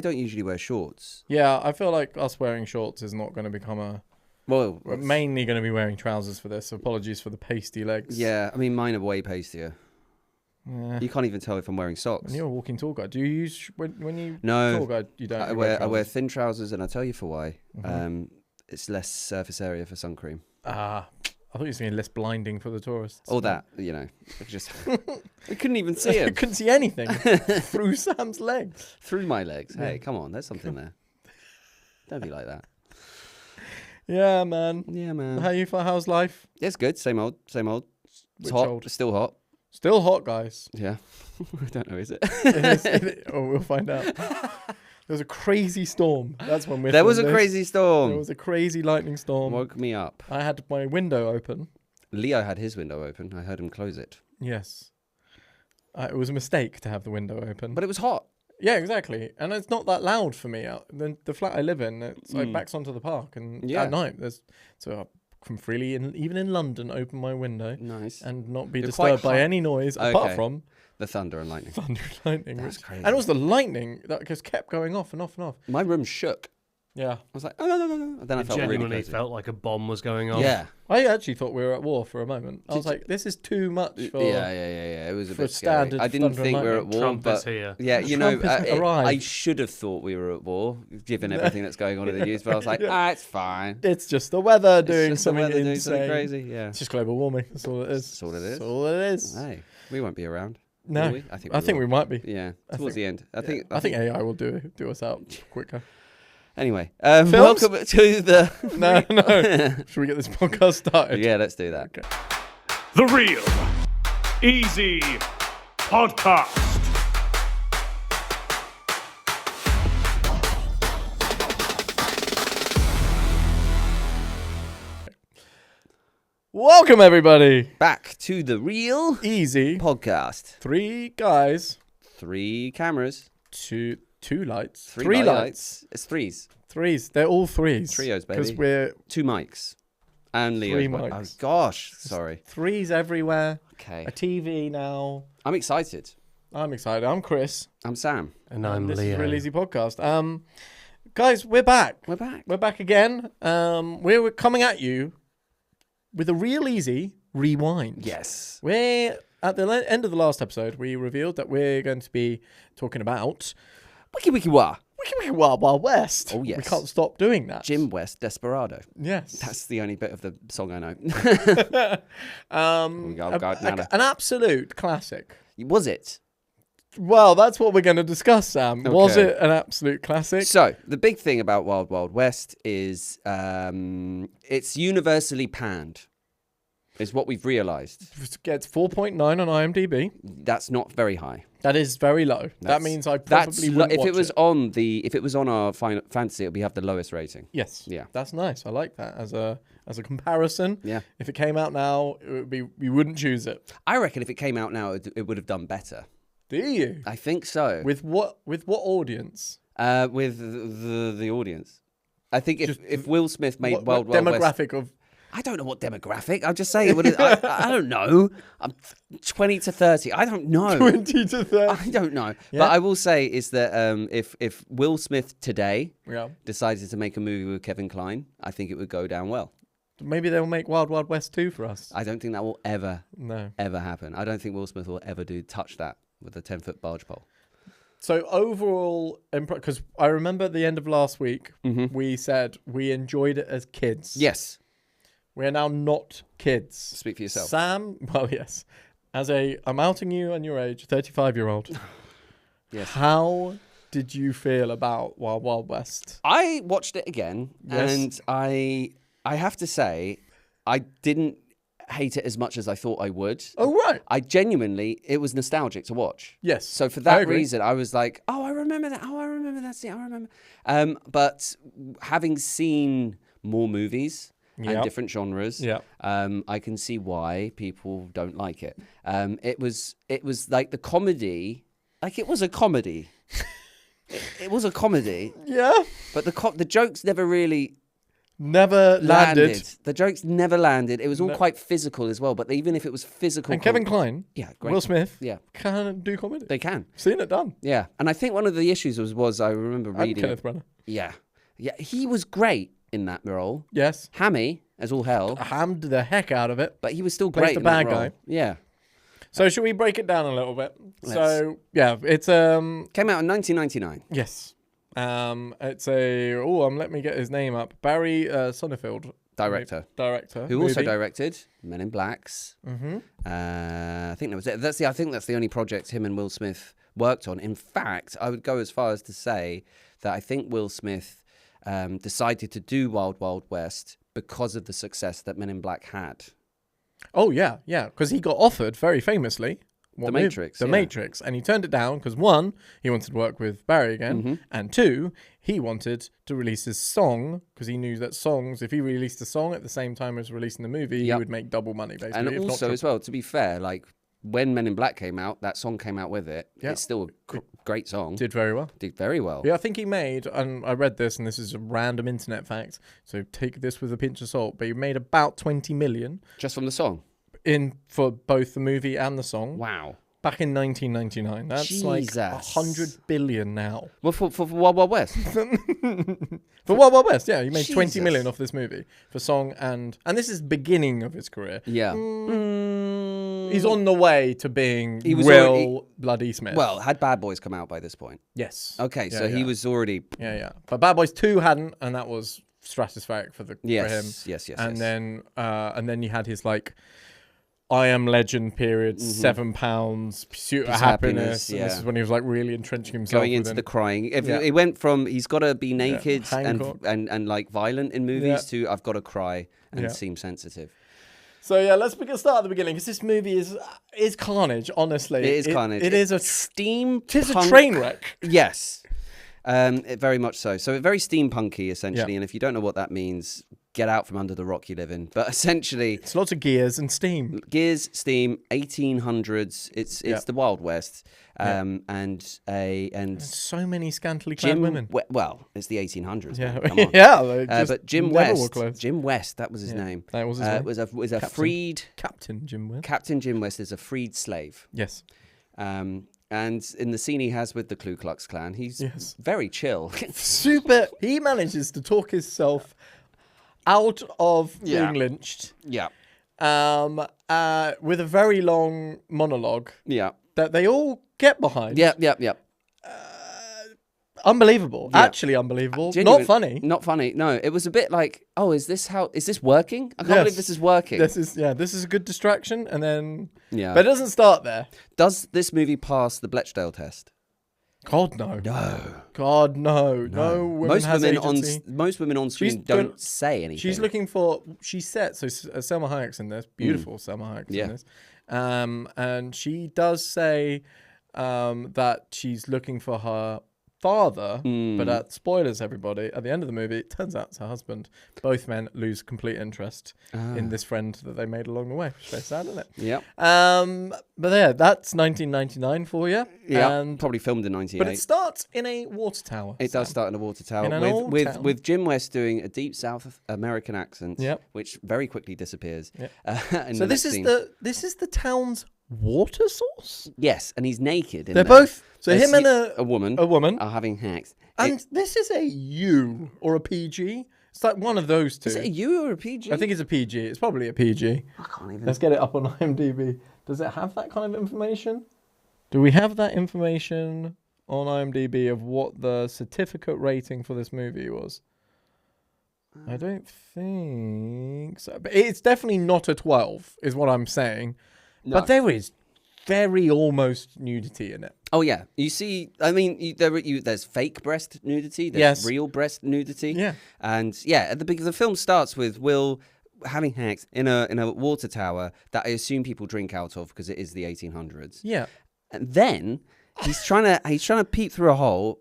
don't usually wear shorts. Yeah, I feel like us wearing shorts is not going to become a... Well, we're mainly going to be wearing trousers for this. Apologies for the pasty legs. Yeah, I mean, mine are way pastier. Yeah. You can't even tell if I'm wearing socks. And you're a walking tour guide. Do you use... When you No, tour guide, you don't... I wear thin trousers, and I'll tell you for why. It's less surface area for sun cream. I thought you were saying less blinding for the tourists. All that, just... I couldn't even see him. I couldn't see anything through Sam's legs. Through my legs. Hey, come on, there's something there. Don't be like that. Yeah, man. Yeah, man. How's life? It's good. Same old. It's Which hot. old? Still hot. Still hot, guys. Yeah. I don't know, is it? We'll find out. There was a crazy storm. That's when There was a crazy storm. There was a crazy lightning storm. Woke me up. I had my window open. Leo had his window open. I heard him close it. Yes. It was a mistake to have the window open. But it was hot. Yeah, exactly. And it's not that loud for me. The flat I live in, it's like backs onto the park. And at night, so I can freely, even in London, open my window. Nice. And not be disturbed by any noise apart from... the thunder and lightning. That's crazy. And also the lightning that just kept going off and off and off. My room shook. Yeah. I was like, oh, no. And then I felt genuinely really felt like a bomb was going off. Yeah. I actually thought we were at war for a moment. I was like, this is too much for... Yeah. It was a bit scary. I didn't thunder think and we were at war, Trump but... is here. Yeah, Trump has arrived. I should have thought we were at war, given everything that's going on in the news, but I was like, it's fine. It's just the weather doing something insane. Crazy, yeah. It's just global warming. That's all it is. That's all it is. That's all it is. Hey, we won't be around. No. Will we? I think we might be. Yeah, towards the end. I think AI will do us out quicker. Anyway, welcome to the... No. Should we get this podcast started? Yeah, let's do that. Okay. The Real Easy Podcast. Welcome, everybody. Back to the Real Easy Podcast. 3 guys. 3 cameras. 2 lights. 3 lights. It's 3s. 3s. They're all 3s. Trios, baby. Because we're 2 mics. And Leo's 3 mic. mics. Oh, gosh. Sorry. 3s everywhere. Okay. A TV now. I'm excited. I'm excited. I'm Chris. I'm Sam. And I'm this Leo. is Real Easy Podcast. Guys, we're back. We're back. We're back again. We're coming at you with a Real Easy Rewind. Yes. We're at the end of the last episode, we revealed that we're going to be talking about Wiki Wiki Wah. Wiki Wiki Wild Wild West. Oh, yes. We can't stop doing that. Jim West Desperado. Yes. That's the only bit of the song I know. An absolute classic. Was it? Well, that's what we're going to discuss, Sam. Okay. Was it an absolute classic? So, the big thing about Wild Wild West is it's universally panned, is what we've realised. It gets 4.9 on IMDb. That's not very high. That is very low. That means I probably wouldn't if watch it was on our Final Fantasy, it would have the lowest rating. Yes. Yeah. That's nice. I like that as a comparison. Yeah. If it came out now, we wouldn't choose it. I reckon if it came out now, it would have done better. Do you? I think so. With what audience? With the audience. I think if Will Smith made Wild Wild demographic West, of... I don't know what demographic. I'll just say it would have, I don't know. I'm 20 to 30. I don't know. 20 to 30. I don't know. Yeah. But I will say is that if Will Smith today Yeah. decided to make a movie with Kevin Kline, I think it would go down well. Maybe they'll make Wild Wild West 2 for us. I don't think that will ever happen. I don't think Will Smith will ever touch that with a 10-foot barge pole. So overall, because I remember at the end of last week, we said we enjoyed it as kids. Yes. We are now not kids. Speak for yourself. Sam, well, yes. I'm outing you and your age, 35-year-old. Yes. How did you feel about Wild Wild West? I watched it again, Yes. and I have to say, I didn't hate it as much as I thought I would. Oh, right. It was nostalgic to watch. Yes. So for that reason, I was like, oh, I remember that. Oh, I remember that scene. I remember. But having seen more movies and different genres, I can see why people don't like it. It was like the comedy, like it was a comedy. it was a comedy. Yeah. But the jokes never really never landed. The jokes never landed. It was all quite physical as well. But even if it was physical, and Kevin Kline, great. Will Smith, can do comedy. They can. Seen it done. Yeah, and I think one of the issues was I remember reading Kenneth Branagh. Yeah, he was great in that role. Yes, hammy as all hell. Hammed the heck out of it, but he was still great. The bad guy. Yeah. So should we break it down a little bit? So yeah, it's came out in 1999. Yes. It's let me get his name up. Barry Sonnenfeld, director, who also directed Men in Blacks. Mm-hmm. I think that was it. I think that's the only project him and Will Smith worked on. In fact, I would go as far as to say that I think Will Smith decided to do Wild Wild West because of the success that Men in Black had. Oh yeah, because he got offered very famously. The Matrix. Matrix. And he turned it down because, one, he wanted to work with Barry again. And two, he wanted to release his song because he knew that songs, if he released a song at the same time as releasing the movie, he would make double money, basically. And also, as well, to be fair, like, when Men in Black came out, that song came out with it. Yeah. It's still a great song. Did very well. Yeah, I think he made, and I read this, and this is a random internet fact, so take this with a pinch of salt, but he made about 20 million. Just from the song? For both the movie and the song. Wow. Back in 1999. That's Jesus. Like 100 billion now. Well, for Wild Wild West? For Wild Wild West, yeah. He made 20 million off this movie for song and this is the beginning of his career. Yeah. He's on the way to being Bloody Smith. Well, had Bad Boys come out by this point? Yes. Okay, he was already... Yeah. But Bad Boys 2 hadn't, and that was stratospheric for him. Yes. And then you had his, like... I Am Legend period, £7, Pursuit of Happiness. And this is when he was like really entrenching himself. Going into the crying. It went from he's got to be naked and like violent in movies to I've got to cry and seem sensitive. So let's start at the beginning because this movie is carnage. Honestly, it is carnage. It is a steampunk. It is a train wreck. Yes, very much so. So very steampunky essentially. And if you don't know what that means, get out from under the rock you live in. But essentially, it's lots of gears and steam. Gears, steam, 1800s. It's the Wild West, and so many scantily clad women. Well, it's the 1800s. Yeah, man. Come on. But Jim West, that was his name. That was his name. Was a freed Captain Jim West. Captain Jim West is a freed slave. Yes. And in the scene he has with the Ku Klux Klan, he's very chill. Super. He manages to talk himself out of being lynched. Yeah. With a very long monologue. Yeah. That they all get behind. Yeah. Unbelievable. Yeah. Actually unbelievable. Not funny. Not funny. No, it was a bit like, is this working? I can't believe this is working. This is a good distraction. And then, but it doesn't start there. Does this movie pass the Blechdale test? God, no. God, no. No women most women on screen don't say anything. She's looking for... She's set... So Selma Hayek's in this. Beautiful Selma Hayek's in this. And she does say that she's looking for her father, but spoilers, everybody, at the end of the movie, it turns out it's her husband. Both men lose complete interest in this friend that they made along the way. It's very sad, isn't it? Yeah. But that's 1999 for you. Yeah, probably filmed in 98. But it starts in a water tower. It does start in a water tower with Jim West doing a deep South American accent, which very quickly disappears. Yep. So this is the town's water source? Yes, and he's naked. They're both... So him and a woman are having sex. And this is a U or a PG. It's like one of those two. Is it a U or a PG? I think it's a PG. It's probably a PG. I can't even... Let's get it up on IMDb. Does it have that kind of information? Do we have that information on IMDb of what the certificate rating for this movie was? I don't think so. But it's definitely not a 12, is what I'm saying. No. But there is very almost nudity in it. Oh yeah, you see. I mean, there's fake breast nudity. There's real breast nudity. Yeah, and the film starts with Will having sex in a water tower that I assume people drink out of because it is the 1800s. Yeah, and then he's trying to peep through a hole.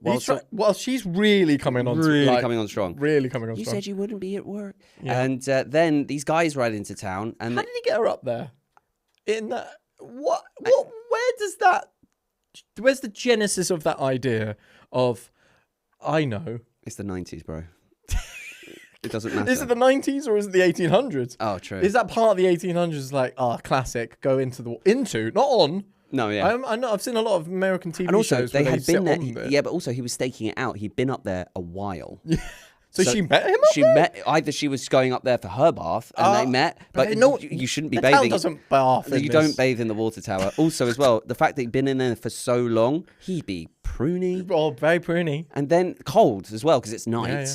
Well, she's really coming on. Coming on strong. Really coming on strong. You said you wouldn't be at work. Yeah. And then these guys ride into town. And how did he get her up there? In that what? Where does that? Where's the genesis of that idea of, I know. It's the 90s, bro. It doesn't matter. Is it the 90s or is it the 1800s? Oh, true. Is that part of the 1800s like, classic, go into, not on? No, yeah. I know, I've seen a lot of American TV and also, shows they where had they been sit there. on Yeah, but also he was staking it out. He'd been up there a while. So she met him up She there? met, either she was going up there for her bath and they met, but you shouldn't be the bathing. town doesn't bath in You this. don't bathe in the water tower. Also, as well, the fact that he'd been in there for so long, he'd be pruny. Oh, very pruny. And then cold as well, because it's night. Yeah.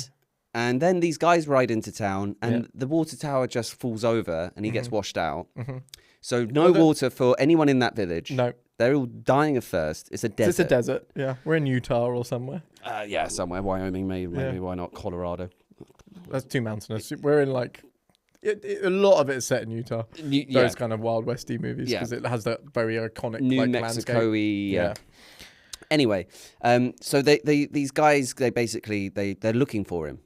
And then these guys ride into town and the water tower just falls over and he gets washed out. Mm-hmm. So no water for anyone in that village. No. They're all dying of thirst. It's a desert. It's a desert, yeah. We're in Utah or somewhere. Yeah, somewhere. Wyoming, maybe why not? Colorado. That's too mountainous. We're in like... a lot of it is set in Utah. Those kind of Wild Westy movies because it has that very iconic New Mexico-y. Yeah. Anyway, so these guys, they're looking for him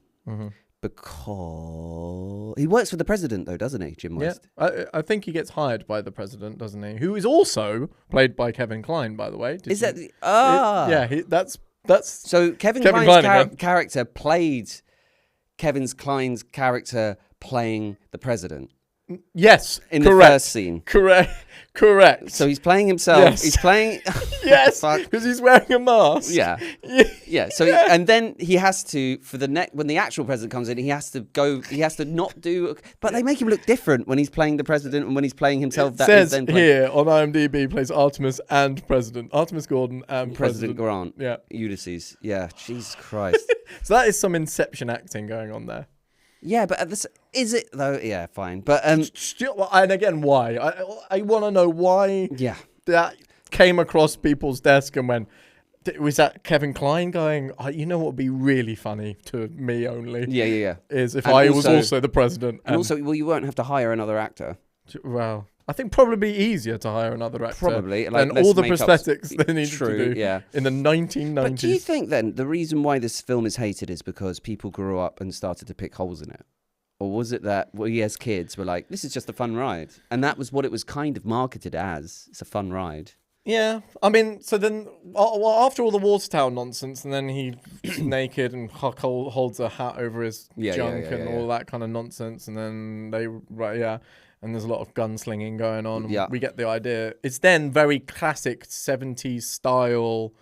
because he works for the president, though, doesn't he, Jim West? Yeah, I think he gets hired by the president, doesn't he? Who is also played by Kevin Kline, by the way. That's so Kevin Kline's character played Kevin Kline's character playing the president. Yes, in the first scene. Correct. So he's playing himself. Yes. He's playing. Yes, because he's wearing a mask. Yeah. Yeah. So and then he has to when the actual president comes in, he has to go. He has to not do. But they make him look different when he's playing the president and when he's playing himself. It says here on IMDb plays Artemis and President Artemis Gordon and President Grant. Yeah. Ulysses. Yeah. Jesus Christ. So that is some Inception acting going on there. Yeah, but is it though? Yeah, fine. But and again, why? I want to know why. Yeah, that came across people's desk and went. Was that Kevin Kline going? You know what would be really funny to me only? Yeah. Is if I was also the president. And also, well, you won't have to hire another actor. Well, I think probably be easier to hire another actor. Probably. And all the prosthetics they needed to do in the 1990s. But do you think then the reason why this film is hated is because people grew up and started to pick holes in it? Or was it that we as kids were like, this is just a fun ride? And that was what it was kind of marketed as. It's a fun ride. Yeah. I mean, so then after all the water tower nonsense and then he's naked and holds a hat over his junk and all that kind of nonsense. And then and there's a lot of gunslinging going on. Yeah. We get the idea. It's then very classic 70s style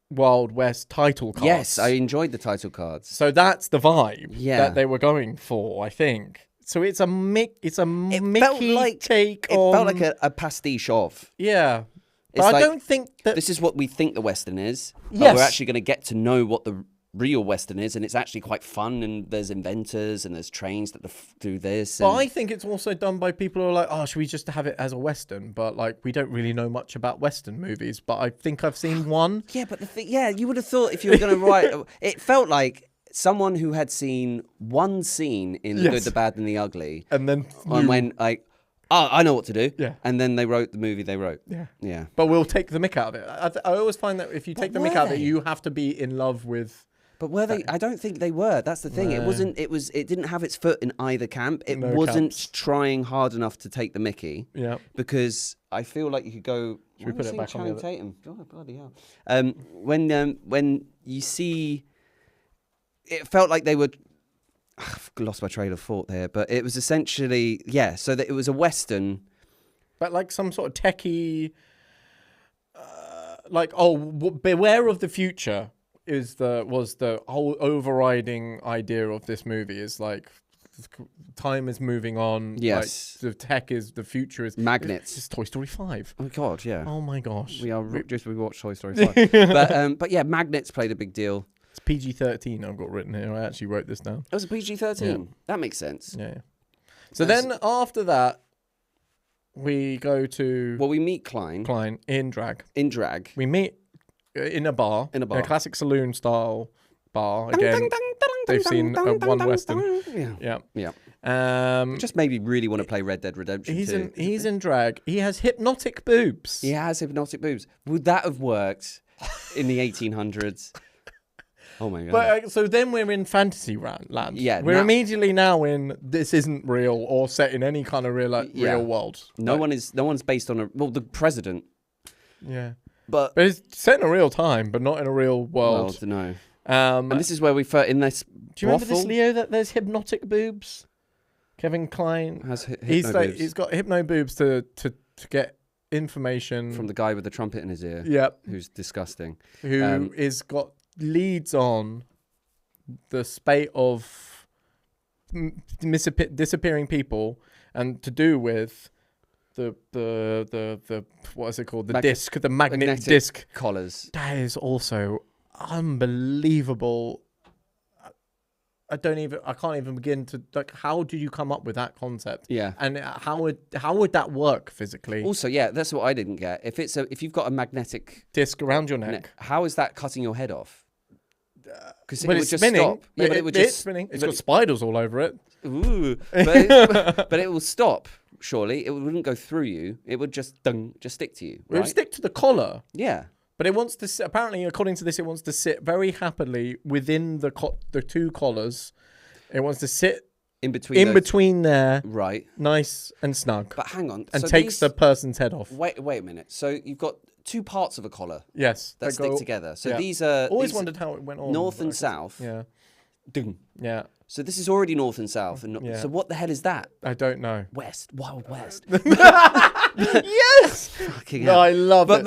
Wild West title cards. Yes, I enjoyed the title cards. So that's the vibe that they were going for, I think. So it's a Mickey take on... It felt like a pastiche of. Yeah. But I don't think that... This is what we think the Western is. Yes. But we're actually going to get to know what the real Western is, and it's actually quite fun, and there's inventors and there's trains that do this. But I think it's also done by people who are like, should we just have it as a Western? But like, we don't really know much about Western movies, but I think I've seen one. Yeah, but you would have thought if you were going to write, it felt like someone who had seen one scene in The Good, the Bad, and the Ugly, and then went like, I know what to do. Yeah. And then they wrote the movie they wrote. Yeah. Yeah. But we'll take the mick out of it. I always find that if you take the mick out of it, you have to be in love with... But were they? I don't think they were. That's the thing. No. It didn't have its foot in either camp. It wasn't trying hard enough to take the Mickey. Yeah. Because I feel like you could go... Should we put it back on the other? Tatum? God, bloody hell. When you see... It felt like they were... I've lost my train of thought there, but it was essentially, so that it was a Western. But like some sort of techie, beware of the future was the whole overriding idea of this movie is like, time is moving on. Yes. Like, the tech is, the future is... Magnets. It's Toy Story 5. Oh, God, yeah. Oh, my gosh. We watched Toy Story 5. But yeah, magnets played a big deal. It's PG-13 I've got written here. I actually wrote this down. It was a PG-13. Yeah. That makes sense. Yeah. So then after we go to... Well, we meet Kline in drag. We meet in a bar. In a classic saloon-style bar. Again, they've seen one Western. Yeah. Just made me really want to play Red Dead Redemption 2. He's in drag. He has hypnotic boobs. Would that have worked in the 1800s? Oh my God. But so then we're in fantasy land. Yeah. We're immediately now in this isn't real or set in any kind of real world. No one's based on the president. Yeah. But it's set in a real time, but not in a real world. No. And this is where in this Do you remember this, Leo, that there's hypnotic boobs? Kevin Kline. He's got hypno boobs to get information. From the guy with the trumpet in his ear. Yep. Who's disgusting. Who is got leads on the spate of disappearing people and to do with the what is it called? The magnetic disc collars. That is also unbelievable. I can't even begin to, like, how did you come up with that concept? Yeah. And how would that work physically? Also, yeah, that's what I didn't get. If you've got a magnetic disc around your neck, how is that cutting your head off? Because it would just spinning, stop. Yeah, but it would just spinning. It's got spiders all over it. Ooh, but it will stop. Surely it wouldn't go through you. It would just stick to you. Right? It would stick to the collar. Yeah. But it wants to sit, apparently, according to this, it wants to sit very happily within the two collars. It wants to sit in between there, right? Nice and snug. But hang on, and takes the person's head off. Wait a minute. So you've got two parts of a collar. Yes, that stick together. So these are always wondered how it went on. North and south. Yeah. Ding. Yeah. So this is already north and south, and so what the hell is that? I don't know. West, Wild West. Yes. Fucking hell. I love it.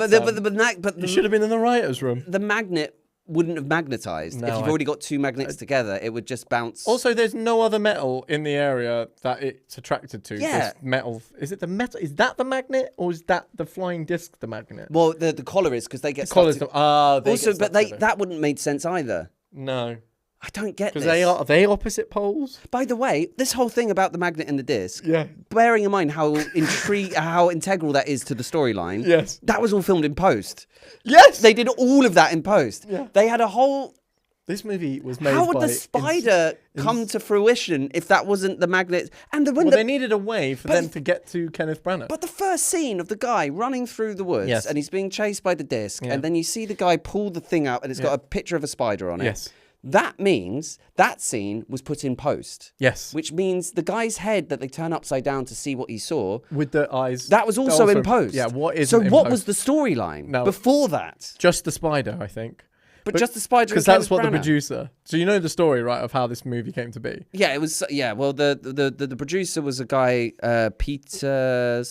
But you should have been in the writers' room. The magnet wouldn't have magnetized. If you've already got two magnets together, it would just bounce. Also, there's no other metal in the area that it's attracted to. Yeah. This metal. Is it the metal? Is that the magnet, or is that the flying disc the magnet? Well, the collar is because they get that wouldn't make sense either. No. I don't get this. Because are they opposite poles? By the way, this whole thing about the magnet and the disc, yeah, bearing in mind how integral that is to the storyline, yes, that was all filmed in post. Yes, they did all of that in post. Yeah. They had a whole. This movie was made. How would the spider come to fruition if that wasn't the magnet? And they needed a way for them to get to Kenneth Branagh. But the first scene of the guy running through the woods, and he's being chased by the disc, and then you see the guy pull the thing out, and it's got a picture of a spider on it. Yes. That means that scene was put in post. Yes. Which means the guy's head that they turn upside down to see what he saw. With the eyes. That was also in post. Yeah, what is So what was the storyline before that? Just the spider, I think. But just the spider. Because that's what the producer. So you know the story, right, of how this movie came to be? Yeah, it was. Yeah, well, the producer was a guy, Peter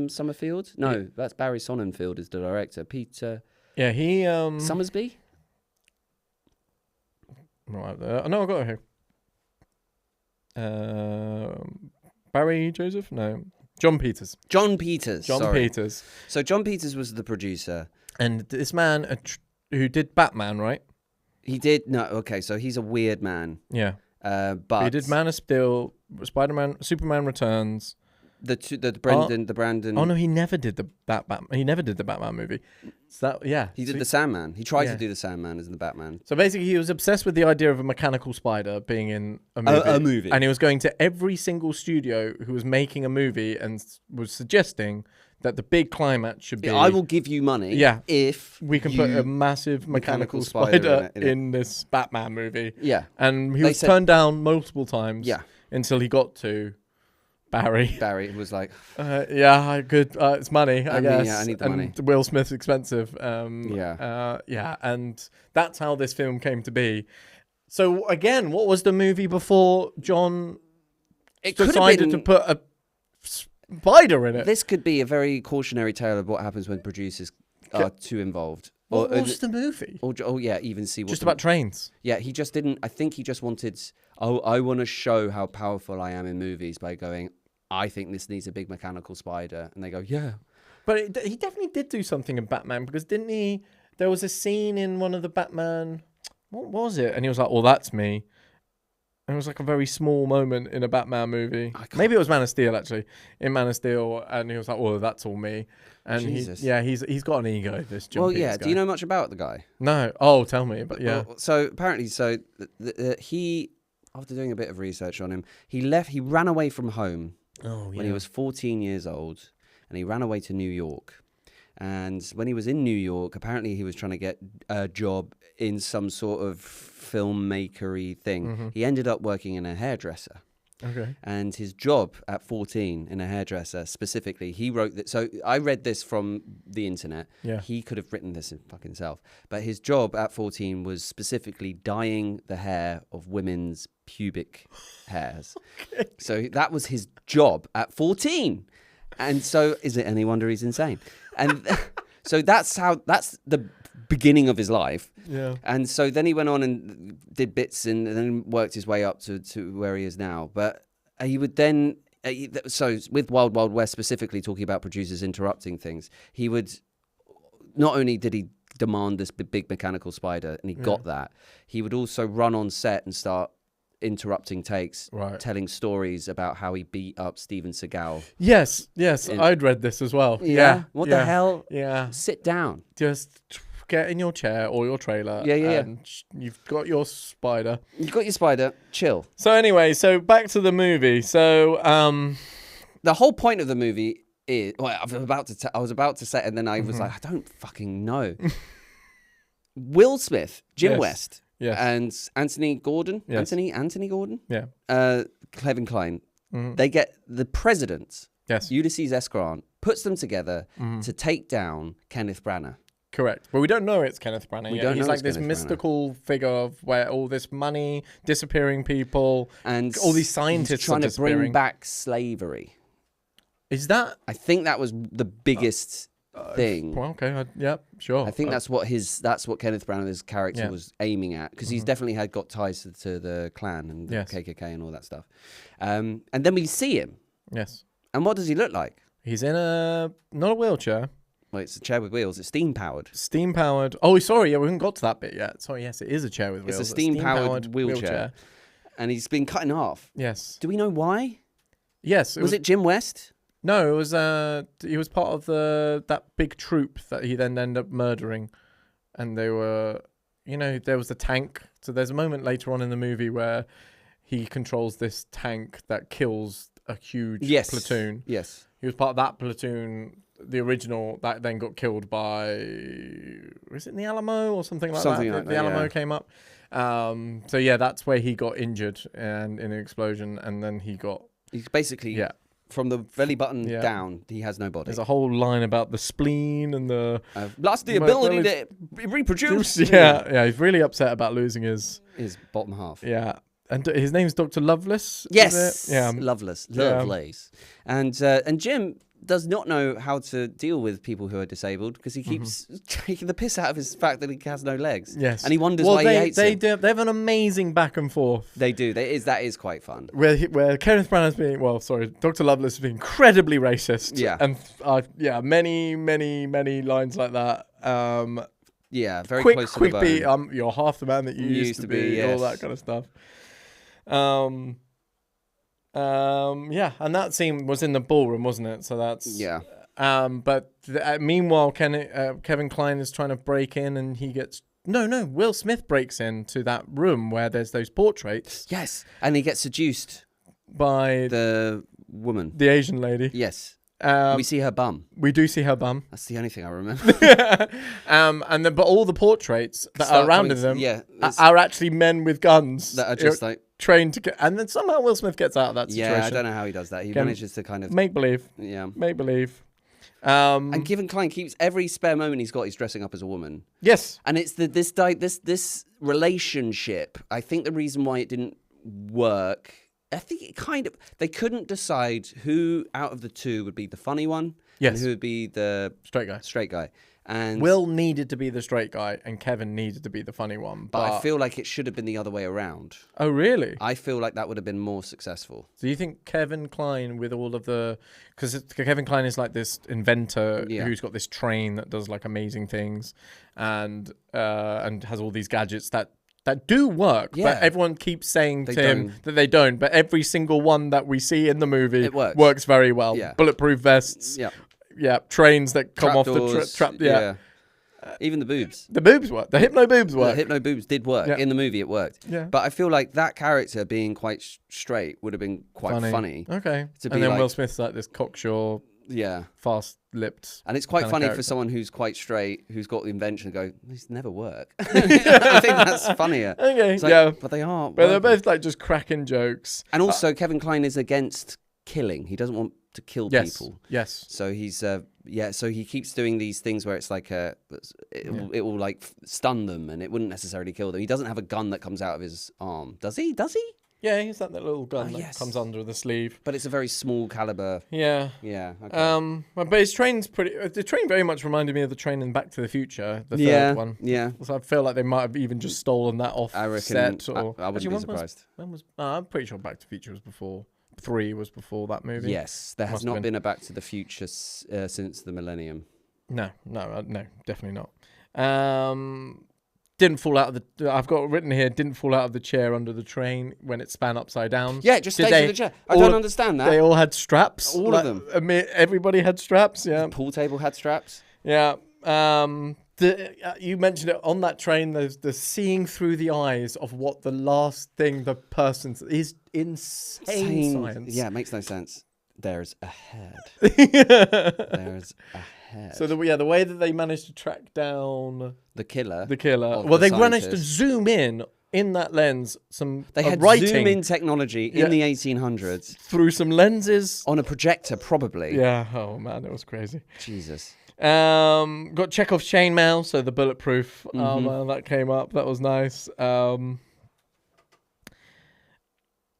Summerfield. No, that's Barry Sonnenfeld is the director. Peter. Yeah, he Summersby. Right there. No, I got it here. Barry Joseph? No, John Peters. John Peters. So John Peters was the producer, and this man who did Batman, right? He did. No, okay. So he's a weird man. Yeah. But he did Man of Steel, Spider-Man, Superman Returns. The Brandon. Oh no, he never did the Batman. He never did the Batman movie. So he did the Sandman. He tried to do the Sandman as in the Batman. So basically, he was obsessed with the idea of a mechanical spider being in a movie. A movie, and he was going to every single studio who was making a movie and was suggesting that the big climax should be. I will give you money. Yeah, if we can put a massive mechanical spider in this Batman movie. Yeah, and he was turned down multiple times. Yeah, until he got to. Barry was like, it's money, I guess. Yeah, I need the money. Will Smith's expensive. And that's how this film came to be. So again, what was the movie before John decided to put a spider in it? This could be a very cautionary tale of what happens when producers are too involved. What was the movie? Even see what just about trains. Yeah, he just didn't. I think he just wanted. I want to show how powerful I am in movies by going. I think this needs a big mechanical spider, and they go, yeah. But he definitely did do something in Batman because didn't he? There was a scene in one of the Batman. What was it? And he was like, "Oh, that's me." And it was like a very small moment in a Batman movie. Maybe it was Man of Steel actually. In Man of Steel, and he was like, "Oh, that's all me." And Jesus. he's got an ego. This John Peters guy. Do you know much about the guy? No. Oh, tell me. But yeah. So apparently, he after doing a bit of research on him, he ran away from home when he was 14 years old, and he ran away to New York. And when he was in New York, apparently he was trying to get a job in some sort of filmmakery thing. Mm-hmm. He ended up working in a hairdresser. Okay. And his job at 14 in a hairdresser specifically, he wrote that. So I read this from the internet. Yeah. He could have written this in fucking self. But his job at 14 was specifically dyeing the hair of women's pubic hairs. Okay. So that was his job at 14. And so is it any wonder he's insane? And so that's the beginning of his life. Yeah. And so then he went on and did bits and then worked his way up to where he is now. But he would then, so with Wild Wild West specifically, talking about producers interrupting things, he would, not only did he demand this big mechanical spider, and he got that, he would also run on set and start interrupting takes, telling stories about how he beat up Steven Seagal. Yes, I'd read this as well. Yeah. What the hell? Yeah. Sit down. Just get in your chair or your trailer. And you've got your spider. You've got your spider. Chill. So anyway, back to the movie. So the whole point of the movie is, well, I was about to say, and then I was like, I don't fucking know. Will Smith, Jim West. Yes. And Anthony Gordon. Yes. Anthony Gordon. Yeah. Kevin Kline. They get the president. Yes. Ulysses S. Grant puts them together to take down Kenneth Branagh. Correct. But we don't know it's Kenneth Branagh yet. He's like this Kenneth mystical figure of where all this money, disappearing people, and all these scientists trying to bring back slavery. Is that? I think that was the biggest thing. Well, okay. Yeah, sure. I think that's what Kenneth Branagh's character was aiming at, because he's definitely got ties to the Klan and the KKK and all that stuff. And then we see him. Yes. And what does he look like? He's in not a wheelchair. Well, it's a chair with wheels. It's steam-powered. Steam-powered. Oh, sorry. Yeah, we haven't got to that bit yet. Sorry, yes, it is a chair with wheels. It's a steam-powered wheelchair. And he's been cut in half. Yes. Do we know why? Yes. Was it Jim West? No, it was he was part of that big troop that he then ended up murdering. And they were, there was a tank. So there's a moment later on in the movie where he controls this tank that kills a huge platoon. Yes. He was part of that platoon, the original, that then got killed by, was it in the Alamo or something like that? The Alamo came up. So yeah, that's where he got injured and in an explosion, and then he's basically from the belly button down, he has no body. There's a whole line about the spleen and the lost the ability to reproduce. Yeah, he's really upset about losing his bottom half. Yeah. And his name's Dr. Lovelace. Yes, Lovelace. And Jim does not know how to deal with people who are disabled, because he keeps taking the piss out of his fact that he has no legs. Yes, and he wonders why he hates him. They have an amazing back and forth. They do. That is quite fun. Where Kenneth Branagh's Dr. Lovelace is being incredibly racist. Yeah, and many lines like that. Very close to quick the beat. bone. You're half the man that you used to be. All that kind of stuff. And that scene was in the ballroom, wasn't it? So that's but meanwhile, Kevin Kline is trying to break in, and he gets Will Smith breaks into that room where there's those portraits. Yes, and he gets seduced by the woman, the Asian lady. Yes. We see her bum. We do see her bum. That's the only thing I remember. But all the portraits that are around them are actually men with guns that are just trained to get. And then somehow Will Smith gets out of that situation. Yeah, I don't know how he does that. He manages to kind of make believe. Yeah, make believe. And Kevin Kline keeps every spare moment he's got. He's dressing up as a woman. Yes, and it's this relationship. I think the reason why it didn't work. I think they couldn't decide who out of the two would be the funny one, and who would be the straight guy. And Will needed to be the straight guy, and Kevin needed to be the funny one. But I feel like it should have been the other way around. Oh, really? I feel like that would have been more successful. Do you think Kevin Kline, with all of because Kevin Kline is like this inventor who's got this train that does like amazing things, and has all these gadgets that do work, but everyone keeps saying to him that they don't. But every single one that we see in the movie works very well. Yeah. Bulletproof vests. Yeah. Trains that come off the trap. Yeah. Even the boobs. The boobs work. The hypno boobs work. The hypno boobs did work. In the movie, it worked. Yeah. But I feel like that character being quite straight would have been quite funny. Okay. And then Will Smith's like this cocksure Yeah. Fast-lipped. And it's quite funny for someone who's quite straight, who's got the invention, to go, these never work. I think that's funnier. Okay, But they are. But they're both like just cracking jokes. And also, Kevin Kline is against killing. He doesn't want to kill people. Yes. So he's so he keeps doing these things where it's like it will like stun them, and it wouldn't necessarily kill them. He doesn't have a gun that comes out of his arm, does he? Yeah, he's that little gun that comes under the sleeve. But it's a very small caliber. Yeah. Yeah. Okay. But his train's the train very much reminded me of the train in Back to the Future, the third one. Yeah. So I feel like they might have even just stolen that off set. Or I wouldn't be surprised. I'm pretty sure Back to the Future was before. 3 was before that movie. Yes, there has not been a Back to the Future since the millennium. No, definitely not. Didn't fall out of the. I've got written here. Didn't fall out of the chair under the train when it span upside down. Yeah, just stayed in the chair. I don't understand that. They all had straps. All of them. Everybody had straps. Yeah. The pool table had straps. Yeah. You mentioned it on that train. There's the seeing through the eyes of what the last thing the person is insane science. Yeah, it makes no sense. There's a head. There's a head. So the way that they managed to track down the killer. Well, they managed to zoom in that lens. They had zoom in technology in the 1800s through some lenses on a projector, probably. Yeah. Oh man, it was crazy. Jesus. Got Chekhov's chainmail, so the bulletproof armor that came up. That was nice.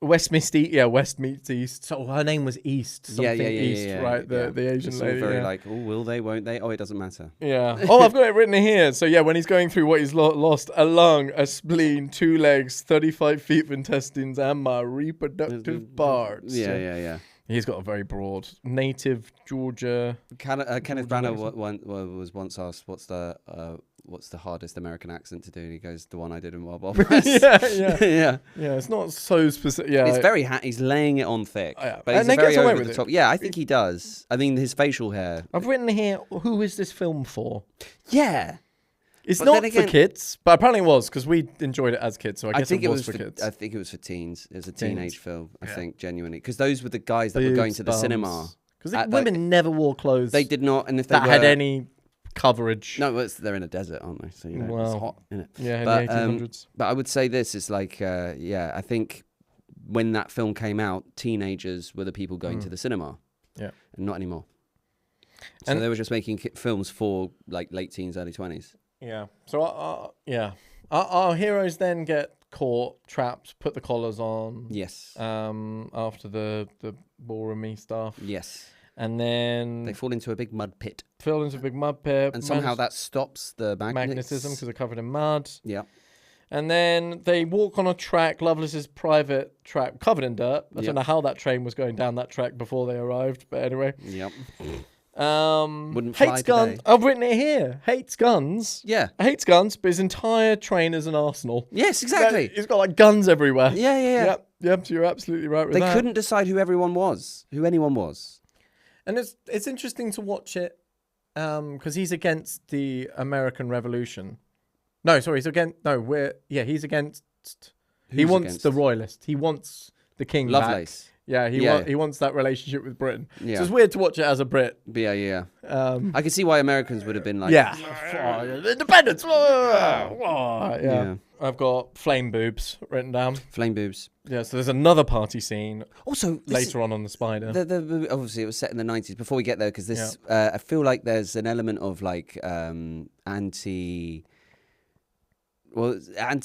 West meets East. So her name was East. Something East, right? The Asian lady. Very like, oh, will they? Won't they? Oh, it doesn't matter. Yeah. Oh, I've got it written here. So yeah, when he's going through what he's lost: a lung, a spleen, 2 legs, 35 feet of intestines, and my reproductive parts. Yeah. He's got a very broad native Georgia. Kenneth Branagh was once asked, "What's the hardest American accent to do?" And he goes, "The one I did in Wild Wild West." Yeah. It's not so specific. Yeah, it's very. He's laying it on thick, but he's very over the top. Yeah, I think he does. I mean, his facial hair. I've written here, who is this film for? Yeah. It's not for kids, but apparently it was, because we enjoyed it as kids, so I guess it was for kids. I think it was for teens. It was a teenage film, I think, genuinely. Because those were the guys that were going to the cinema. Because women never wore clothes. They did not, and if that had any coverage. No, they're in a desert, aren't they? So, it's hot, isn't it? Yeah, in the 1800s. But I would say this, it's like, I think when that film came out, teenagers were the people going to the cinema. Yeah. And not anymore. So they were just making films for like late teens, early 20s. Yeah. So, our heroes then get caught, trapped, put the collars on. Yes. After the ballroomy stuff. Yes. And then they fall into a big mud pit. And somehow that stops the magnetism because they're covered in mud. Yeah. And then they walk on a track, Lovelace's private track, covered in dirt. I don't know how that train was going down that track before they arrived, but anyway. Yep. Wouldn't fly hates guns. Today. I've written it here. Hates guns. Yeah. Hates guns, but his entire train is an arsenal. Yes, exactly. He's got like guns everywhere. Yeah. Yep. So you're absolutely right with that. They couldn't decide who anyone was. And it's interesting to watch it because he's against the American Revolution. No, sorry, he's against. He wants the royalist. He wants the king Lovelace. Back. Yeah, he wants that relationship with Britain. Yeah. So it's weird to watch it as a Brit. Yeah. I can see why Americans would have been like, independence. Yeah. I've got flame boobs written down. Flame boobs. Yeah, so there's another party scene. Also, later on the Spider. Obviously, it was set in the 90s. Before we get there, because this, I feel like there's an element of like anti. Well, I'm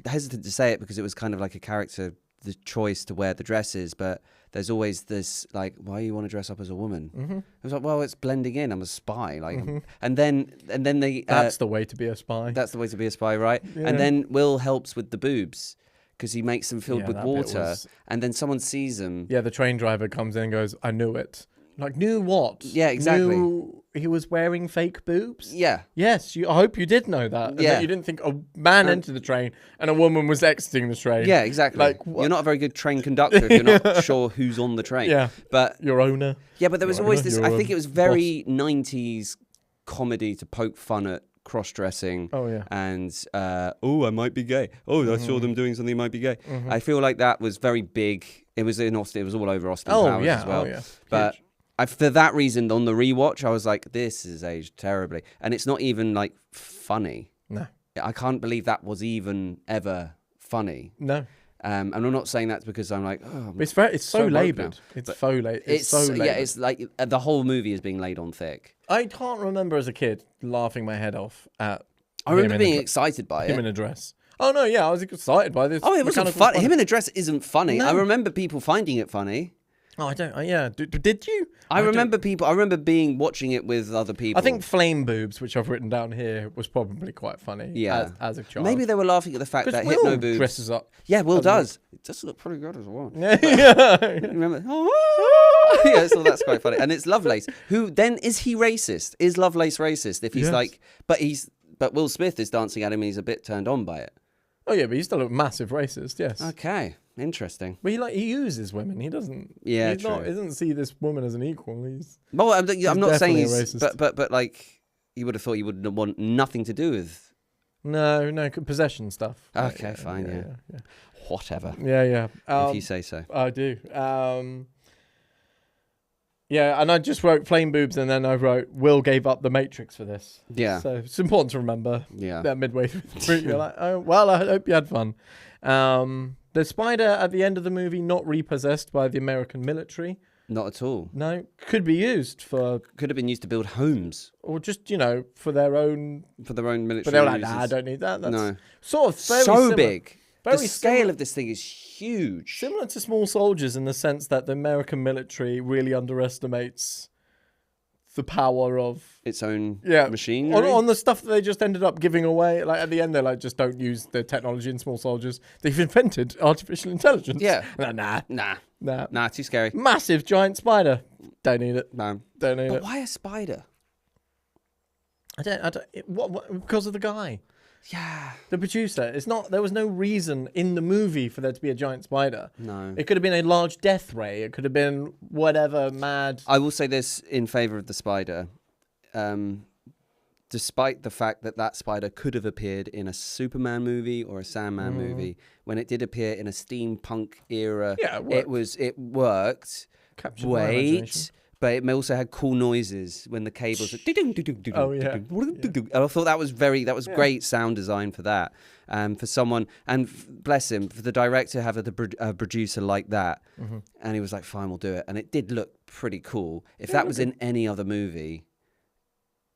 hesitant to say it because it was kind of like a character, the choice to wear the dresses, but there's always this like, why you want to dress up as a woman? Mm-hmm. I was like, well, it's blending in. I'm a spy, like, and then they. That's the way to be a spy. That's the way to be a spy, right? Yeah. And then Will helps with the boobs because he makes them filled with water, and then someone sees them. Yeah, the train driver comes in and goes, "I knew it." Like, knew what? Yeah, exactly. Knew he was wearing fake boobs? Yeah. Yes, I hope you did know that. And that you didn't think a man entered the train and a woman was exiting the train. Yeah, exactly. Like, you're not a very good train conductor if you're not sure who's on the train. Yeah. But your owner. Yeah, but there was always this, I think it was very 90s comedy to poke fun at cross-dressing. Oh, yeah. And, I might be gay. Oh, I saw them doing something, might be gay. I feel like that was very big. It was in Austin. It was all over Austin Powers as well. Oh, yeah. But for that reason, on the rewatch, I was like, this is aged terribly. And it's not even like funny. No. I can't believe that was even ever funny. No. And I'm not saying that because I'm like, oh, it's so laboured. It's so laboured. Yeah, it's like the whole movie is being laid on thick. I can't remember as a kid laughing my head off at. I remember being excited by him it. in a dress. Oh no, yeah, I was excited by this. Oh, it wasn't funny. Him in a dress isn't funny. No. I remember people finding it funny. Oh, I don't. Yeah, did you? I remember watching it with other people. I think flame boobs, which I've written down here, was probably quite funny. Yeah, as a child. Maybe they were laughing at the fact that Will hypno boobs dresses up. Yeah, Will does. It does look pretty good as well. Yeah. Remember? Yeah, so that's quite funny. And it's Lovelace. Who then is he racist? Is Lovelace racist? If he's like, but Will Smith is dancing at him and he's a bit turned on by it. Oh yeah, but he's still a massive racist. Yes. Okay. Interesting. But he uses women. He doesn't. Yeah, He doesn't see this woman as an equal. Well, I'm not saying he's racist. but like you would have thought you would want nothing to do with. No, possession stuff. Okay, fine, yeah. Whatever. Yeah. If you say so. I do. Yeah, and I just wrote flame boobs, and then I wrote Will gave up the Matrix for this. Yeah. So it's important to remember. Yeah. That midway through, you're like, oh well, I hope you had fun. The spider at the end of the movie not repossessed by the American military. Not at all. No, could be used for. Could have been used to build homes. Or just for their own. For their own military. But they were like, nah, I don't need that. That's no. Sort of very so similar. Big. Very the scale of this thing is huge. Similar to Small Soldiers in the sense that the American military really underestimates the power of its own machine. On the stuff that they just ended up giving away. Like at the end, they're like, just don't use the technology in Small Soldiers. They've invented artificial intelligence. Yeah. Nah, too scary. Massive giant spider. Don't need it. No. Don't need it. Why a spider? I don't. What? Because of the guy. Yeah. The producer. There was no reason in the movie for there to be a giant spider. No. It could have been a large death ray. It could have been whatever mad. I will say this in favour of the spider. Despite the fact that spider could have appeared in a Superman movie or a Sandman movie, when it did appear in a steampunk era, it worked. Captured my imagination. But it also had cool noises when the cables. Oh yeah. And I thought that was great sound design for that. For someone, and bless him, for the director to have a producer like that, and he was like, "Fine, we'll do it." And it did look pretty cool. If that was in any other movie,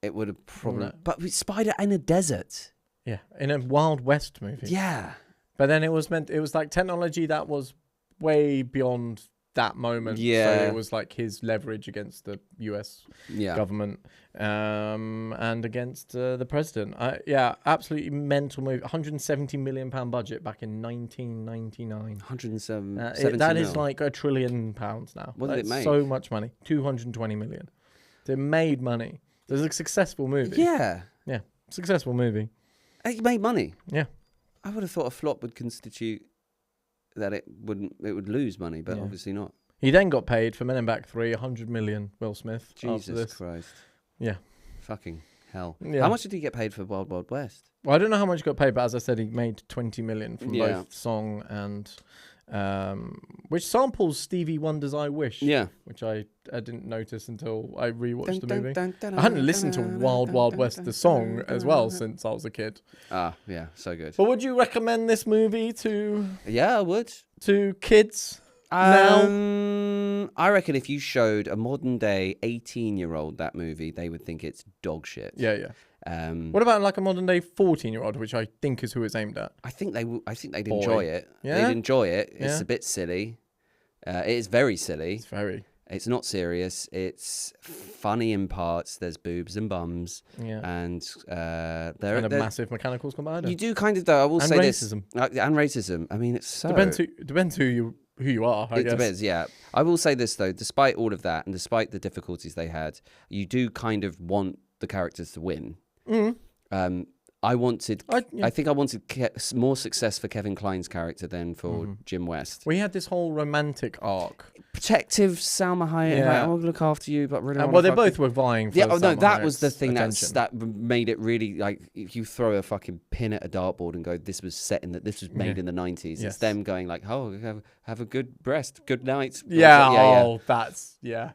it would have probably. No. But with spider in a desert. Yeah, in a Wild West movie. Yeah. But then it was like technology that was way beyond that moment. Yeah. So it was like his leverage against the US government and against the president. Absolutely mental movie. £170 million budget back in 1999. 107. That is like £1 trillion now. What did it make? So much money. 220 million. It made money. It was a successful movie. Yeah. Yeah. Successful movie. It made money. Yeah. I would have thought a flop would constitute that it would lose money, but obviously not. He then got paid for Men in Black 3, 100 million, Will Smith. Jesus Christ. Yeah. Fucking hell. Yeah. How much did he get paid for Wild Wild West? Well, I don't know how much he got paid, but as I said, he made 20 million from both song and which samples Stevie Wonder's I Wish. Yeah. Which I didn't notice until I rewatched the movie. I hadn't listened to Wild Wild West, the song, as well, since I was a kid. Ah, yeah, so good. But would you recommend this movie to... Yeah, I would. To kids now? I reckon if you showed a modern day 18-year-old that movie, they would think it's dog shit. Yeah. What about like a modern day 14-year-old, which I think is who it's aimed at? I think they'd enjoy it. Yeah? They'd enjoy it. It's a bit silly. It is very silly. It's not serious. It's funny in parts. There's boobs and bums. Yeah. And they're a massive mechanicals combiner. You do kind of, though. I will say racism. this. And racism. I mean, it's so... Depends who you are, I guess. It depends, yeah. I will say this, though. Despite all of that and despite the difficulties they had, you do kind of want the characters to win. Mm-hmm. I think I wanted more success for Kevin Kline's character than for Jim West. We had this whole romantic arc. Protective Salma Hayek, like, I'll look after you, but really... well, they both were vying for Salma that was the thing attention. that made it really, like, if you throw a fucking pin at a dartboard and go, this was made in the 90s. Yes. It's them going like, oh, have a good breast, good night. That's, I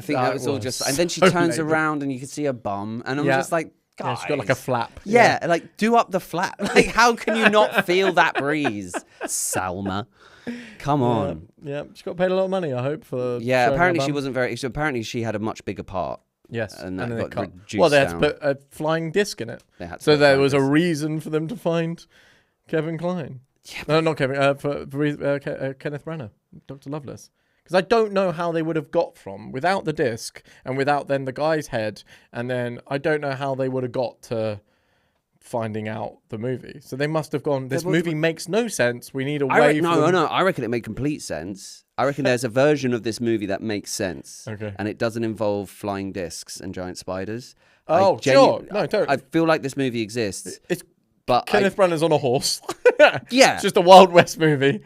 think that was all just... And then she turns around and you can see her bum, and I'm just like, yeah, she's got like a flap. Yeah, like do up the flap. Like, how can you not feel that breeze, Salma? Come on. Yeah, she got paid a lot of money, I hope, for. Yeah, apparently she wasn't very. Apparently she had a much bigger part. Yes, and that got reduced. Well, they had to put a flying disc in it, so there was a reason for them to find Kevin Kline. Yeah, no, not Kevin. Kenneth Branagh, Dr. Lovelace. Because I don't know how they would have got from without the disc and without then the guy's head, and then I don't know how they would have got to finding out the movie. So they must have gone, this movie makes no sense. We need a way. No. I reckon it made complete sense. I reckon there's a version of this movie that makes sense. Okay. And it doesn't involve flying discs and giant spiders. Sure. No, don't. I feel like this movie exists. But Kenneth Branagh's on a horse. Yeah. It's just a Wild West movie.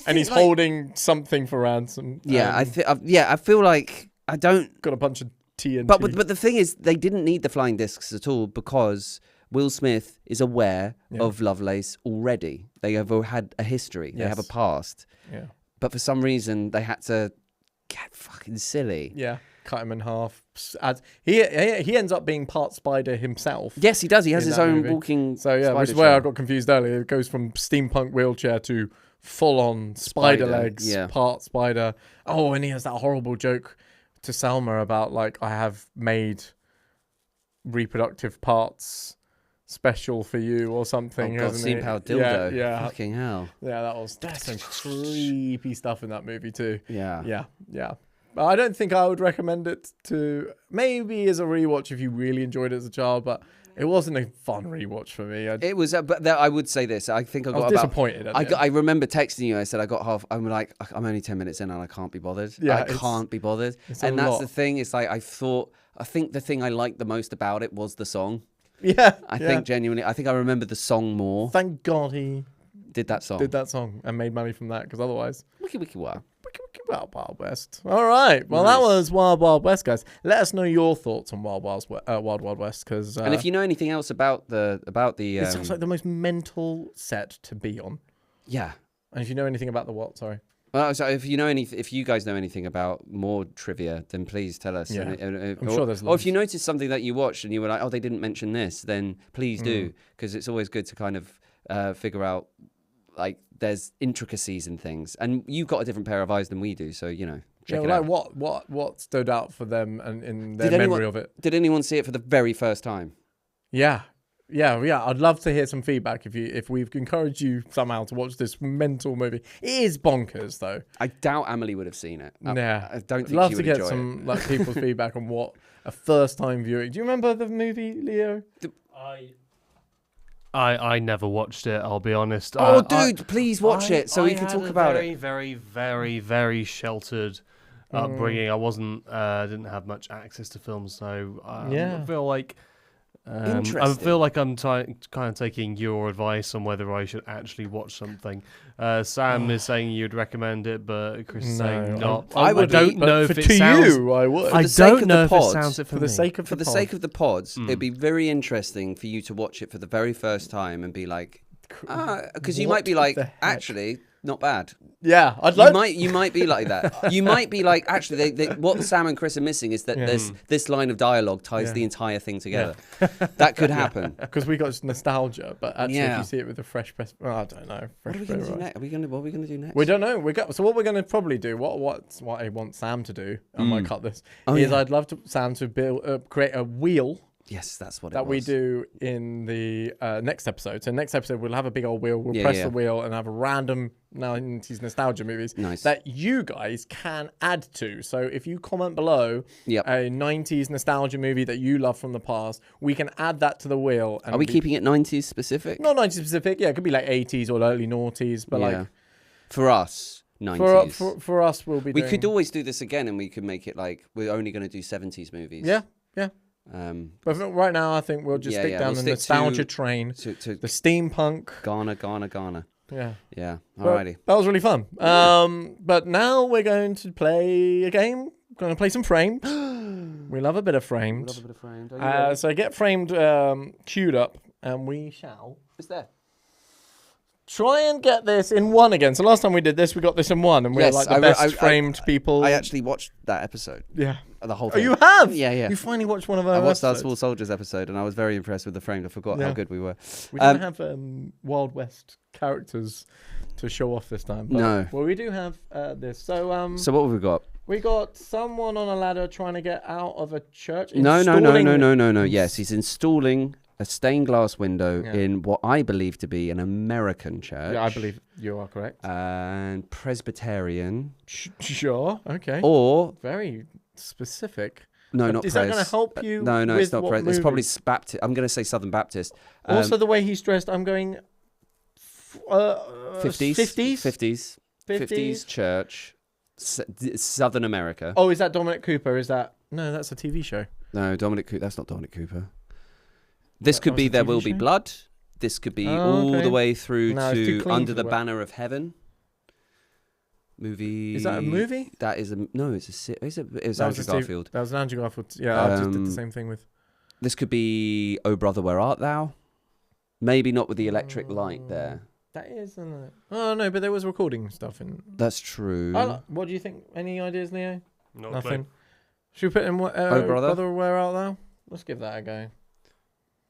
And he's like, holding something for ransom. Yeah, I feel like I don't... Got a bunch of TNT. But the thing is, they didn't need the flying discs at all because Will Smith is aware of Lovelace already. They have had a history. They have a past. Yeah. But for some reason, they had to get fucking silly. Yeah. Cut him in half. He ends up being part spider himself. Yes, he does. He has his own walking. So yeah, which is where I got confused earlier. It goes from steampunk wheelchair to full-on spider legs, part spider. Oh, and he has that horrible joke to Salma about like, I have made reproductive parts special for you or something. Oh God, steam powered dildo. Yeah. Fucking hell. Yeah, that's some creepy stuff in that movie too. Yeah. But I don't think I would recommend it to, maybe as a rewatch if you really enjoyed it as a child, but it wasn't a fun rewatch for me. It was, but I would say this. I think I got disappointed. I remember texting you. I said I got half. I'm like, I'm only 10 minutes in and I can't be bothered. Yeah, I can't be bothered. And that's the thing. It's like I think the thing I liked the most about it was the song. Yeah, I think genuinely. I think I remember the song more. Thank God he did that song and made money from that, because otherwise, wiki wow. Wild West. All right. Well, That was Wild West, guys. Let us know your thoughts on Wild West, because and if you know anything else about the it sounds like the most mental set to be on. Yeah. And if you know anything about the what? Sorry. Well, so if you guys know anything about more trivia, then please tell us. Yeah. I'm sure there's lots. Or if you noticed something that you watched and you were like, oh, they didn't mention this, then please do, because it's always good to kind of figure out, like, there's intricacies in things, and you've got a different pair of eyes than we do, so check it out. What stood out for them and in their memory of it? Did anyone see it for the very first time? Yeah. I'd love to hear some feedback if we've encouraged you somehow to watch this mental movie. It is bonkers, though. I doubt Amelie would have seen it. I don't think love she would to get enjoy some like people's feedback on what a first time viewing. Do you remember the movie, Leo? I never watched it, I'll be honest. Oh, dude, please watch it so we can talk about it. Very, very, very sheltered upbringing. I didn't have much access to films, so I feel like I'm kind of taking your advice on whether I should actually watch something. Sam is saying you'd recommend it, but Chris is saying not. I don't know if it sounds. I would. I don't know if it sounds it for the sake of the pods. It'd be very interesting for you to watch it for the very first time and be like, because you might be like, actually, not bad. Yeah, You might be like that. You might be like, actually, what Sam and Chris are missing is that this line of dialogue ties the entire thing together. Yeah. That could happen. Because we got nostalgia, but actually, if you see it with a fresh press, I don't know. What are we going to do next? What are we going to do next? We don't know. So what we're going to probably do, what I want Sam to do, I might cut this, is I'd love Sam to create a wheel. Yes, that's what that we do in the next episode. So next episode we'll have a big old wheel. We'll press the wheel and have a random 90s nostalgia movies that you guys can add to. So if you comment below a 90s nostalgia movie that you love from the past, we can add that to the wheel. And are we keeping it 90s specific? Not 90s specific. Yeah, it could be like 80s or early noughties, but like for us. 90s. For us, we'll be. We could always do this again, and we could make it like we're only going to do 70s movies. Yeah. But right now, I think we'll just stick down the nostalgia train. To the steampunk. Ghana. Yeah. Alrighty. That was really fun. But now we're going to play a game. We're going to play some Framed. We love a bit of Framed. So get Framed queued up, and we shall. It's there. Try and get this in one again. So last time we did this, we got this in one, and we were like the best Framed people. I actually watched that episode. Yeah. The whole thing. Oh, you have? Yeah. You finally watched one of our episodes. I watched our Small Soldiers episode, and I was very impressed with the Framed. I forgot how good we were. We didn't have Wild West characters to show off this time. But, no. Well, we do have this. So what have we got? We got someone on a ladder trying to get out of a church. No. Yes, he's installing a stained glass window in what I believe to be an American church. Yeah, I believe you are correct. And Presbyterian. Sure. Okay. Or very specific. No, not Is that going to help you? No, it's not. It's probably Baptist. I'm going to say Southern Baptist. Also, the way he's dressed, I'm going 50s church, Southern America. Oh, is that Dominic Cooper? Is that no? That's a TV show. No, that's not Dominic Cooper. This could be There Will Be Blood. This could be all the way through to Under the Banner of Heaven. Movie. Is that a movie? That is no. It was Andrew Garfield. That was Andrew Garfield. Yeah, I just did the same thing with. This could be Oh Brother, Where Art Thou? Maybe not with the electric light there. That is, isn't it? Oh no, but there was recording stuff in. That's true. What do you think? Any ideas, Leo? Nothing. Should we put in Oh Brother, Where Art Thou? Let's give that a go.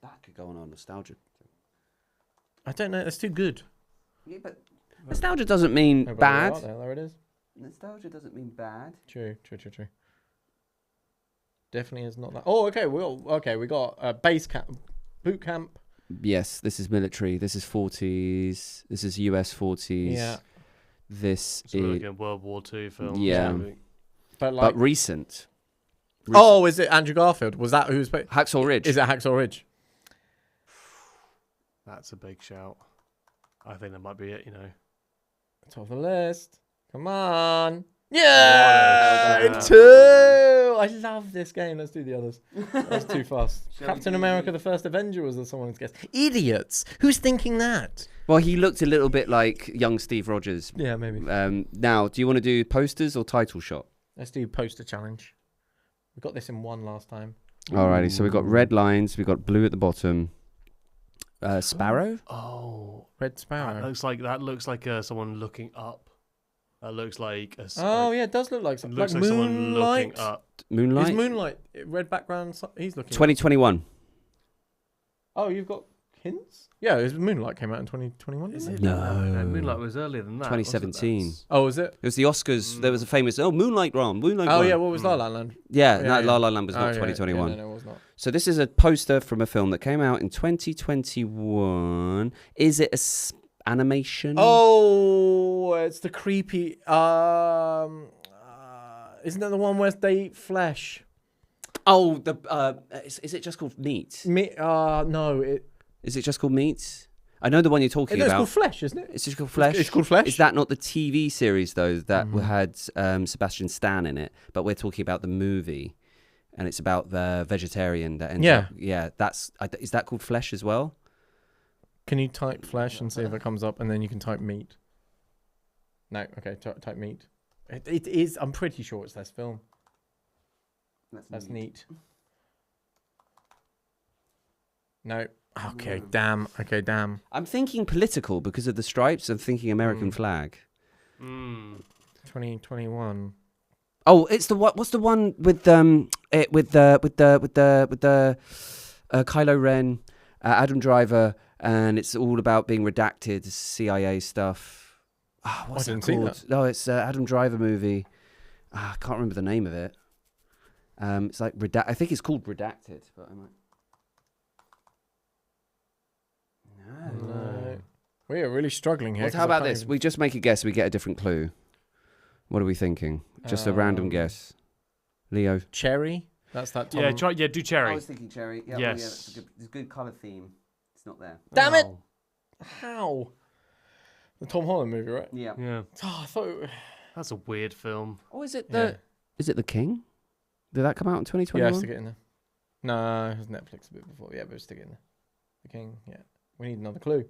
That could go on nostalgia. I don't know. It's too good. Yeah, but nostalgia doesn't mean bad. There it is. Nostalgia doesn't mean bad. True. Definitely is not that. Oh, okay. We got base camp, boot camp. Yes, this is military. This is 40s. This is US 40s. Yeah. This is like a World War II film. Yeah. But recent. Oh, is it Andrew Garfield? Was that who's Hacksaw Ridge? Is it Hacksaw Ridge? That's a big shout. I think that might be it, Top of the list. Come on. Yeah! 2! I love this game. Let's do the others. That's too fast. Captain America, the First Avenger was someone's guess. Idiots! Who's thinking that? Well, he looked a little bit like young Steve Rogers. Yeah, maybe. Now, do you want to do posters or title shot? Let's do poster challenge. We got this in one last time. Alrighty, so we've got red lines. We've got blue at the bottom. Sparrow? Oh, Red Sparrow. That looks like someone looking up. That looks like yeah, it does look like something. Looks like someone looking up. Moonlight? Is Moonlight red background? He's looking 2021. Oh, you've got hints? Yeah, Moonlight came out in 2021, Is it? No. Moonlight was earlier than that. 2017. Oh, was it? It was the Oscars. There was a famous Moonlight Ron. Yeah, what was La La Land? Yeah, La La Land was not 2021. No, it was not. So this is a poster from a film that came out in 2021. Is it animation? Oh, it's the creepy. Isn't that the one where they eat flesh? Oh, is it just called Meat? No. Is it just called Meat? I know the one you're talking about. It's called Flesh, isn't it? It's just called Flesh. It's called Flesh. Is that not the TV series though that had Sebastian Stan in it? But we're talking about the movie, and it's about the vegetarian that ends up. Yeah. Is that called Flesh as well? Can you type Flesh and see if it comes up, and then you can type Meat? No. Okay. Type Meat. It is. I'm pretty sure it's this film. That's neat. No. Okay, damn. I'm thinking political because of the stripes. I'm thinking American flag. 2021. Oh, it's the what? What's the one with the Kylo Ren, Adam Driver, and it's all about being redacted, CIA stuff. What's it called? No, it's Adam Driver movie. I can't remember the name of it. It's like I think it's called Redacted, but I might. No. We are really struggling here. How about this? We just make a guess. We get a different clue. What are we thinking? Just a random guess. Leo. Cherry? That's that Tom. Do cherry. I was thinking cherry. Yeah, yes. It's a good colour theme. It's not there. Damn it! How? The Tom Holland movie, right? Yeah. Oh, I thought that's a weird film. Oh, is it the King? Did that come out in 2021? Yeah, I stick it in there. No, it was Netflix a bit before. Yeah, but stick it in there. The King. Yeah, we need another clue.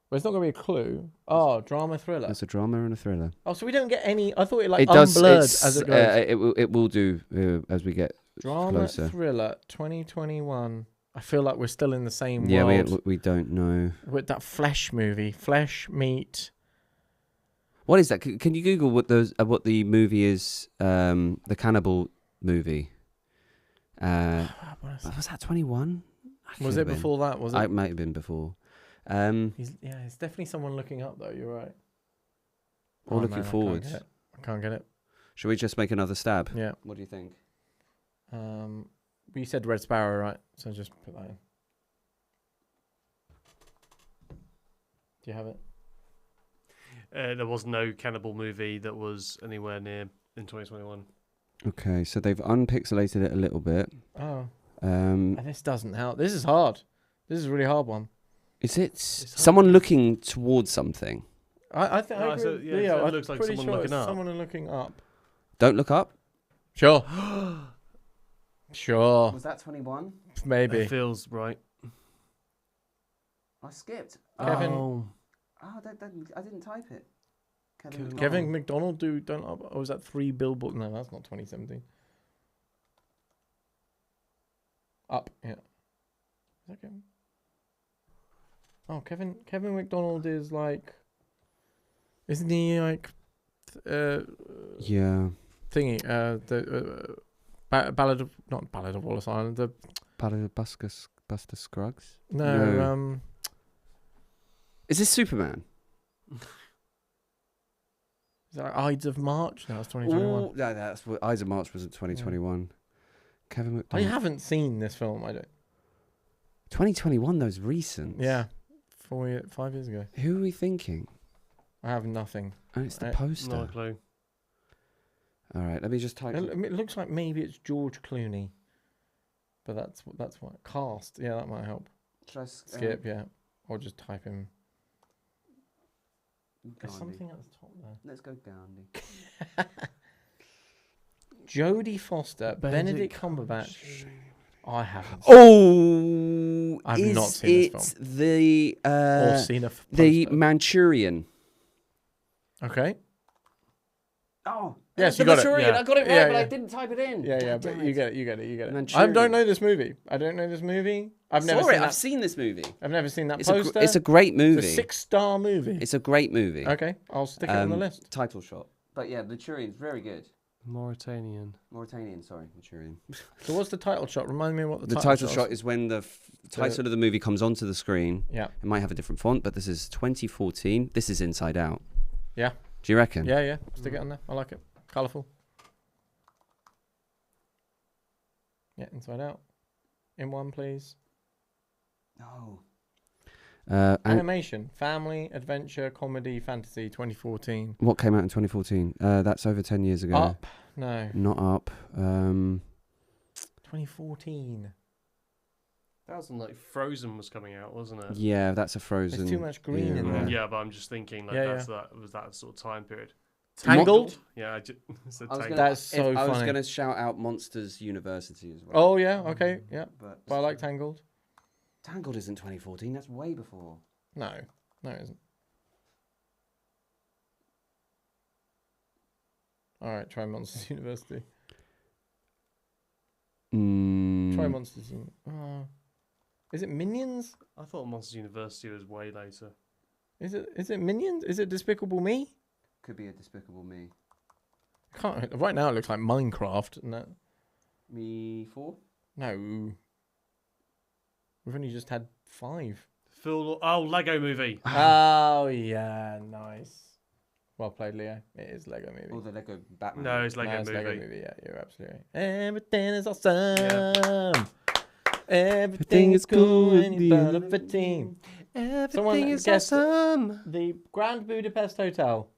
Well, it's not going to be a clue. Oh, drama thriller. It's a drama and a thriller. Oh, so we don't get any. I thought it It does. unblurred as it goes. It will do as we get Drama closer. thriller 2021. I feel like we're still in the same Yeah, world. we don't know. With that Flesh movie, Flesh Meat. What is that? Can you Google what the movie is? The cannibal movie. Was that 21? Was it before that? Was it? It might have been before. It's definitely someone looking up though. You're right. Or looking forward. I can't get it. Should we just make another stab? Yeah. What do you think? You said Red Sparrow, right? So just put that in. Do you have it? There was no cannibal movie that was anywhere near in 2021. Okay, so they've unpixelated it a little bit. Oh. And this doesn't help. This is hard. This is a really hard one. Is it someone looking towards something? I think I agree. So, it looks like someone looking up. Someone looking up. Don't look up. Sure. Sure. Was that 21? Maybe. It feels right. I skipped. Kevin. Oh, I didn't type it. Kevin McDonald don't up. Or was that 3 Billboards? No, that's not 2017. Up, yeah. Is that Kevin? Oh, Kevin McDonald is like, isn't he like, yeah, thingy? The not Ballad of Wallace Island. The Ballad of Buster Scruggs. No. Is this Superman? Is that Ides of March? No, that's 2021. Ooh, no, that's what Ides of March was in 2021. Yeah. Kevin McDonald. I haven't seen this film. I don't. 2021. Those recent. Yeah, 5 years ago. Who are we thinking? I have nothing. And it's the poster. No clue. All right, let me just type. It looks like maybe it's George Clooney, but that's what cast. Yeah, that might help. Should I skip? Yeah, or just type in. Gandhi. There's something at the top there. Let's go Gandhi. Jodie Foster, Benedict Cumberbatch. I haven't. I've not seen this film. Or seen the Manchurian. Okay. Oh, yes, you got it. Yeah. I got it right, but I didn't type it in. Yeah, but you get it. I don't know this movie. I've never seen it. I've seen this movie. I've never seen that poster. It's a great movie. It's a 6-star movie. It's a great movie. Okay, I'll stick it on the list. Title shot. But yeah, Manchurian's very good. Mauritanian, sorry, Manchurian. So what's the title shot? Remind me what the title shot is when the title of the movie comes onto the screen. Yeah. It might have a different font, but this is 2014. This is Inside Out. Yeah. Do you reckon? Yeah. Stick it on there. I like it. Colourful. Yeah, Inside Out. In one, please. No. Animation, family, adventure, comedy, fantasy, 2014. What came out in 2014? That's over 10 years ago. Up? No. Not Up. 2014. That was like Frozen was coming out, wasn't it? Yeah, that's a Frozen. There's too much green in there. Yeah, but I'm just thinking like that was that sort of time period. Tangled? Yeah, that's so funny. I was going to shout out Monsters University as well. Oh, yeah, okay, yeah. But I like Tangled. Tangled isn't 2014, that's way before. No, it isn't. All right, try Monsters University. Try Monsters University. Is it Minions? I thought Monsters University was way later. Is it Minions? Is it Despicable Me? Could be a Despicable Me. Right now it looks like Minecraft, isn't it? Me 4? No. We've only just had 5. Lego Movie. Oh, yeah, nice. Well played, Leo. It is Lego Movie. Or the Lego Batman. No, it's Lego Movie. Lego Movie, yeah, you're absolutely right. Everything is awesome. Yeah. Everything is cool when you're part of a team. Everything is awesome. The Grand Budapest Hotel.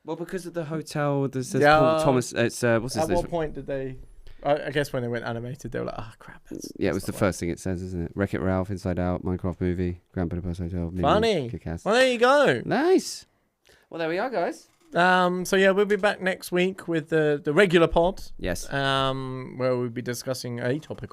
Well, because of the hotel, there's Paul Thomas. It's what's his name? At what point did they? I guess when they went animated, they were like, crap. Yeah, it was the first thing it says, isn't it? Wreck-It Ralph, Inside Out, Minecraft Movie, Grand Budapest Hotel. Funny. Kick-Ass. Well, there you go. Nice. Well, there we are, guys. So yeah, we'll be back next week with the regular pod. Yes. Where we'll be discussing a topic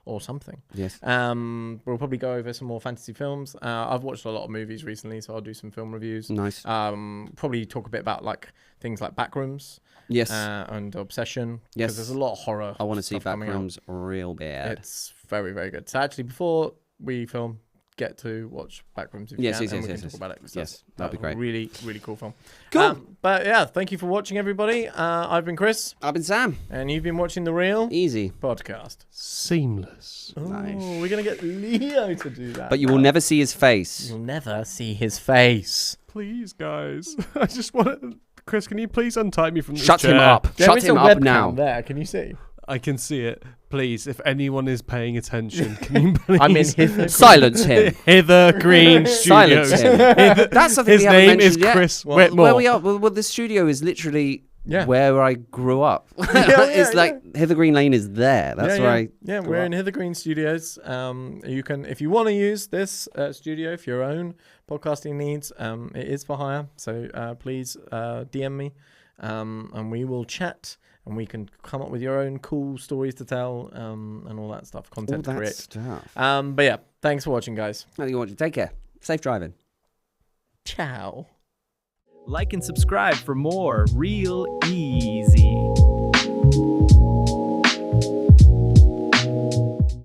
or something. Yes. We'll probably go over some more fantasy films. I've watched a lot of movies recently, so I'll do some film reviews. Nice. Probably talk a bit about like things like Backrooms. Yes. And Obsession. Yes. Because there's a lot of horror. I want to see Backrooms real bad. It's very, very good. So actually, before we film, get to watch Backrooms if you can. And we can talk about it. Yes, that'd be great. Really, really cool film. Cool. But yeah, thank you for watching, everybody. I've been Chris. I've been Sam. And you've been watching The Real Easy Podcast. Seamless. Oh, nice. We're going to get Leo to do that. But you will never see his face. You'll never see his face. Please, guys. I just want to... Chris, can you please untie me from this Shut chair? him up. Shut him up now. There, can you see? I can see it. Please, if anyone is paying attention, can you please... I'm in Hither. Silence him. Hither Green Studios. Silence him. That's something His we haven't name is mentioned yet. Chris Where Whitmore. we are. Well, the studio is literally Yeah. where I grew up. It's like Hither Green Lane is there. That's where I. Yeah, we're in Hither Green Studios. You can, if you want to use this studio for your own podcasting needs, it is for hire. So please DM me, and we will chat. And we can come up with your own cool stories to tell, and all that stuff, content to create. Stuff. But yeah, thanks for watching, guys. Take care. Safe driving. Ciao. Like and subscribe for more real easy.